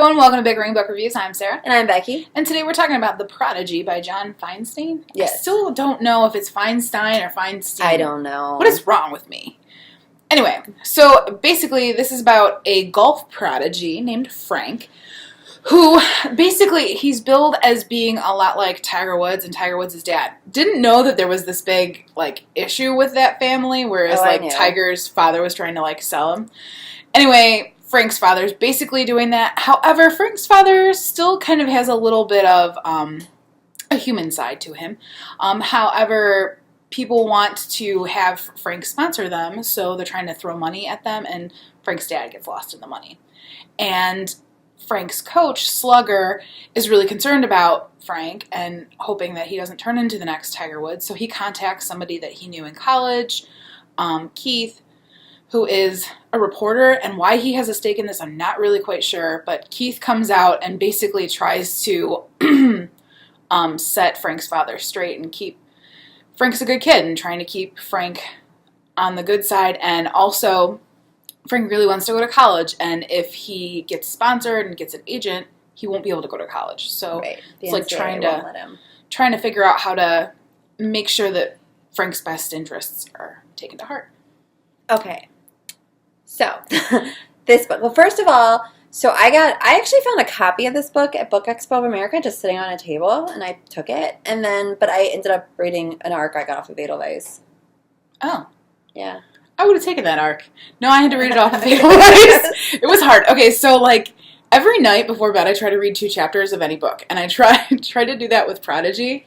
everyone, welcome to Bickering Book Reviews. I'm Sarah. And I'm Becky. And today we're talking about The Prodigy by John Feinstein. Yes. I still don't know if it's Feinstein or Feinstein. I don't know. What is wrong with me? Anyway, so basically this is about a golf prodigy named Frank, who basically he's billed as being a lot like Tiger Woods and Tiger Woods' dad. Didn't know that there was this big issue with that family, whereas Tiger's father was trying to sell him. Anyway, Frank's father's basically doing that. However, Frank's father still kind of has a little bit of a human side to him. However, people want to have Frank sponsor them, so they're trying to throw money at them, and Frank's dad gets lost in the money. And Frank's coach, Slugger, is really concerned about Frank and hoping that he doesn't turn into the next Tiger Woods. So he contacts somebody that he knew in college, Keith, who is a reporter, and why he has a stake in this, I'm not really quite sure, but Keith comes out and basically tries to set Frank's father straight and keep Frank's a good kid and trying to keep Frank on the good side, and also Frank really wants to go to college, and if he gets sponsored and gets an agent, he won't be able to go to college. So it's like trying to figure out how to make sure that Frank's best interests are taken to heart. Okay. So, this book. Well, first of all, I actually found a copy of this book at Book Expo of America just sitting on a table, and I took it, but I ended up reading an arc I got off of Edelweiss. Oh. Yeah. I would have taken that arc. No, I had to read it off of Edelweiss. It was hard. Okay, so every night before bed I try to read 2 chapters of any book, and I try to do that with Prodigy,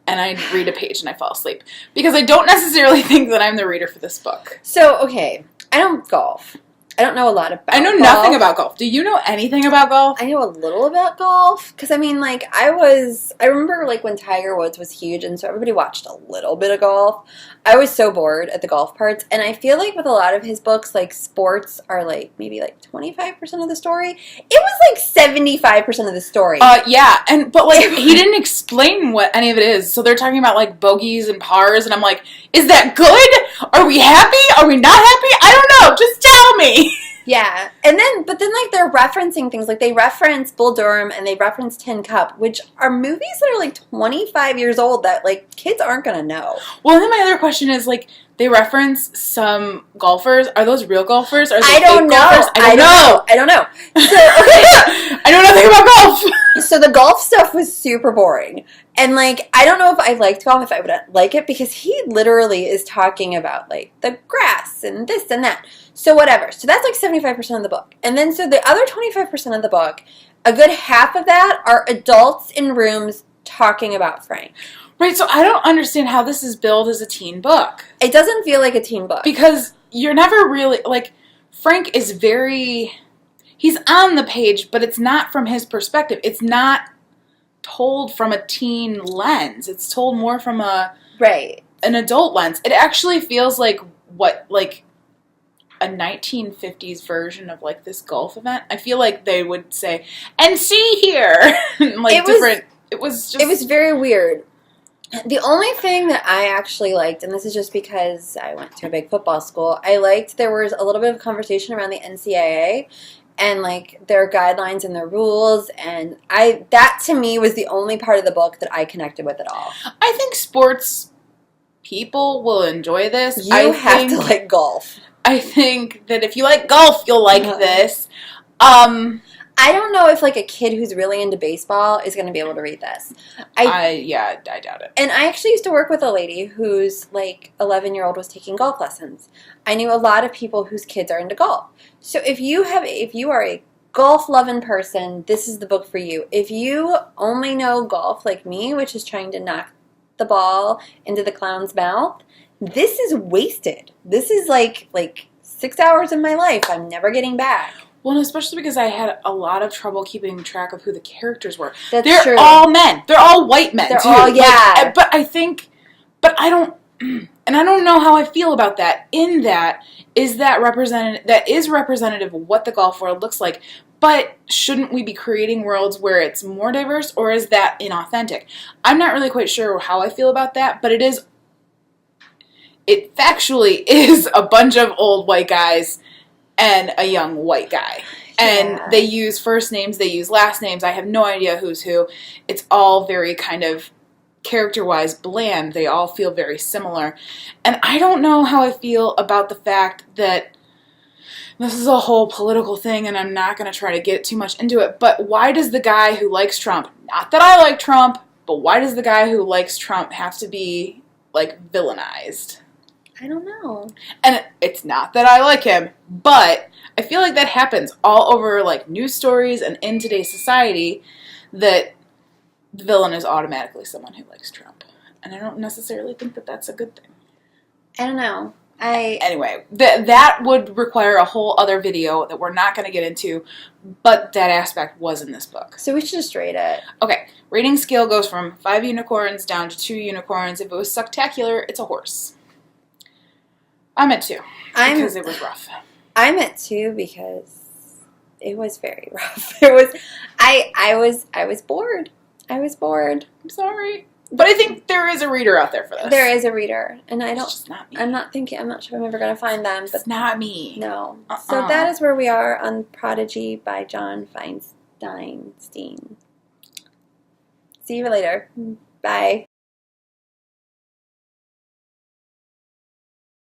and I read a page and I fall asleep. Because I don't necessarily think that I'm the reader for this book. So, okay, I don't golf. I don't know a lot about golf. I know nothing about golf. Do you know anything about golf? I know a little about golf. Because, I remember, when Tiger Woods was huge, and so everybody watched a little bit of golf. I was so bored at the golf parts. And I feel like with a lot of his books, sports are, maybe, 25% of the story. It was, 75% of the story. Yeah. But he didn't explain what any of it is. So they're talking about, bogeys and pars, and I'm like, is that good? Are we happy? Are we not happy? I don't know. Just tell me. Yeah, but then they're referencing things, they reference Bull Durham and they reference Tin Cup, which are movies that are 25 years old that kids aren't gonna know. Well, then my other question is they reference some golfers. Are those real golfers? Are they I don't know. Golfers? I don't know. So, I know nothing about golf. So the golf stuff was super boring. And, I don't know if I liked golf, if I would like it, because he literally is talking about, the grass and this and that. So whatever. So that's, 75% of the book. And then, so the other 25% of the book, a good half of that are adults in rooms talking about Frank. Right, so I don't understand how this is billed as a teen book. It doesn't feel like a teen book. Because you're never really, Frank is he's on the page, but it's not from his perspective. It's not told from a teen lens. It's told more from an adult lens. It actually feels like a 1950s version of this golf event. I feel like they would say, and see here, It was very weird. The only thing that I actually liked, and this is just because I went to a big football school, I liked there was a little bit of conversation around the NCAA and their guidelines and their rules, and that to me was the only part of the book that I connected with at all. I think sports people will enjoy this. You have to like golf. I think that if you like golf, you'll like this. I don't know if a kid who's really into baseball is going to be able to read this. I doubt it. And I actually used to work with a lady whose 11-year-old was taking golf lessons. I knew a lot of people whose kids are into golf. So if you are a golf loving person, this is the book for you. If you only know golf like me, which is trying to knock the ball into the clown's mouth, this is wasted. This is like 6 hours of my life I'm never getting back. Well, especially because I had a lot of trouble keeping track of who the characters were. They're true. All men. They're all white men, They're too. all, yeah. I don't, and I don't know how I feel about that. In that is representative of what the golf world looks like. But shouldn't we be creating worlds where it's more diverse, or is that inauthentic? I'm not really quite sure how I feel about that, but it factually is a bunch of old white guys and a young white guy. And they use first names, they use last names. I have no idea who's who. It's all very kind of character-wise bland. They all feel very similar. And I don't know how I feel about the fact that this is a whole political thing, and I'm not going to try to get too much into it, but why does the guy who likes Trump, not that I like Trump, but why does the guy who likes Trump have to be, like, villainized? I don't know. And it's not that I like him, but I feel like that happens all over, like, news stories and in today's society, that the villain is automatically someone who likes Trump. And I don't necessarily think that that's a good thing. I don't know. Anyway, that would require a whole other video that we're not going to get into, but that aspect was in this book. So we should just rate it. Okay, rating scale goes from 5 unicorns down to 2 unicorns. If it was sucktacular, it's a horse. I'm at 2 because it was rough. I'm at 2 because it was very rough. It was. I was bored. I was bored. I'm sorry. But I think there is a reader out there for this. There is a reader, and I don't. It's just not me. I'm not sure I'm ever going to find them. But it's not me. No. So that is where we are on Prodigy by John Feinstein. See you later. Bye.